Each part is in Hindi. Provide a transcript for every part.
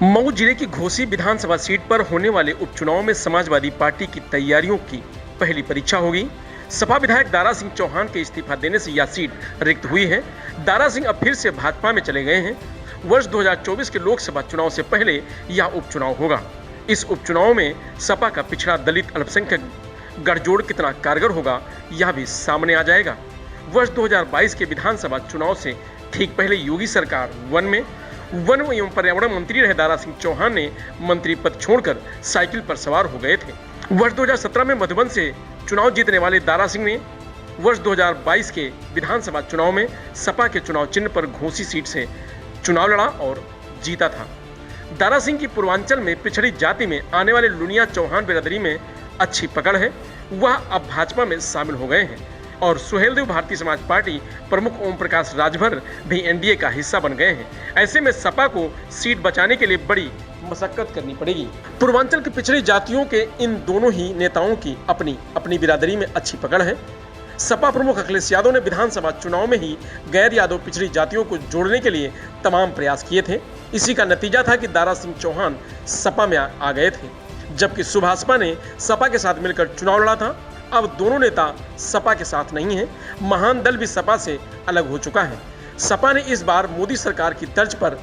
मऊ जिले की घोसी विधानसभा सीट पर होने वाले उपचुनाव में समाजवादी पार्टी की तैयारियों की पहली परीक्षा होगी। सपा विधायक दारा सिंह चौहान के इस्तीफा देने से यह सीट रिक्त हुई है। दारा सिंह अब फिर से भाजपा में चले गए हैं। वर्ष 2024 के लोकसभा चुनाव से पहले यह उपचुनाव होगा। इस उपचुनाव में सपा का पिछड़ा दलित अल्पसंख्यक गठजोड़ कितना कारगर होगा, यह भी सामने आ जाएगा। वर्ष 2022 के विधानसभा चुनाव से ठीक पहले योगी सरकार वन एवं पर्यावरण मंत्री रहे दारा सिंह चौहान ने मंत्री पद छोड़कर साइकिल पर सवार हो गए थे। वर्ष 2017 में मधुबन से चुनाव जीतने वाले दारा सिंह ने वर्ष 2022 के विधानसभा चुनाव में सपा के चुनाव चिन्ह पर घोसी सीट से चुनाव लड़ा और जीता था। दारा सिंह की पूर्वांचल में पिछड़ी जाति में आने वाले लुनिया चौहान बिरादरी में अच्छी पकड़ है। वह अब भाजपा में शामिल हो गए हैं और सुहेलदेव भारतीय समाज पार्टी प्रमुख ओम प्रकाश राजभर भी एनडीए का हिस्सा बन गए हैं। ऐसे में सपा को सीट बचाने के लिए बड़ी मशक्कत करनी पड़ेगी। पूर्वांचल की पिछड़ी जातियों के इन दोनों ही नेताओं की अपनी अपनी बिरादरी में अच्छी पकड़ है। सपा प्रमुख अखिलेश यादव ने विधानसभा चुनाव में ही गैर यादव पिछड़ी जातियों को जोड़ने के लिए तमाम प्रयास किए थे। इसी का नतीजा था कि दारा सिंह चौहान सपा में आ गए थे, जबकि सुभाषपा ने सपा के साथ मिलकर चुनाव लड़ा था। अब दोनों नेता सपा के साथ नहीं हैं। महान दल भी सपा से अलग हो चुका है। सपा ने इस बार मोदी सरकार की तर्ज पर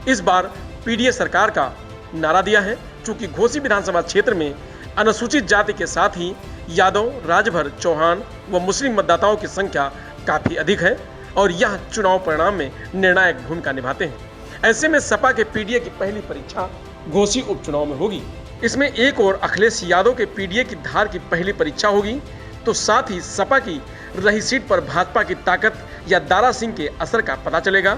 इस बार पीडीए सरकार का नारा दिया है। चूंकि घोसी विधानसभा क्षेत्र में अनुसूचित जाति के साथ ही यादव, राजभर, चौहान व मुस्लिम मतदाताओं की संख्या काफी अधिक है और यह चुनाव परिणाम में निर्णायक भूमिका निभाते हैं। ऐसे में सपा के पीडीए की पहली परीक्षा घोसी उपचुनाव में होगी। इसमें एक और अखिलेश यादव के पीडीए की धार की पहली परीक्षा होगी, तो साथ ही सपा की रही सीट पर भाजपा की ताकत या दारा सिंह के असर का पता चलेगा।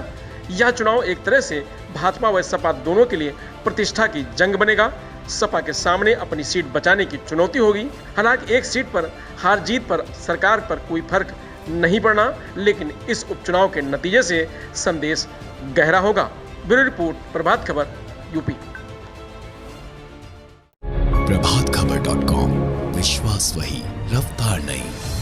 यह चुनाव एक तरह से भाजपा व सपा दोनों के लिए प्रतिष्ठा की जंग बनेगा। सपा के सामने अपनी सीट बचाने की चुनौती होगी। हालांकि एक सीट पर हार जीत पर सरकार पर कोई फर्क नहीं पड़ना, लेकिन इस उपचुनाव के नतीजे से संदेश गहरा होगा। Bureau report, Prabhat Khabar, UP. प्रभातखबर.com, विश्वास वही, रफ्तार नहीं।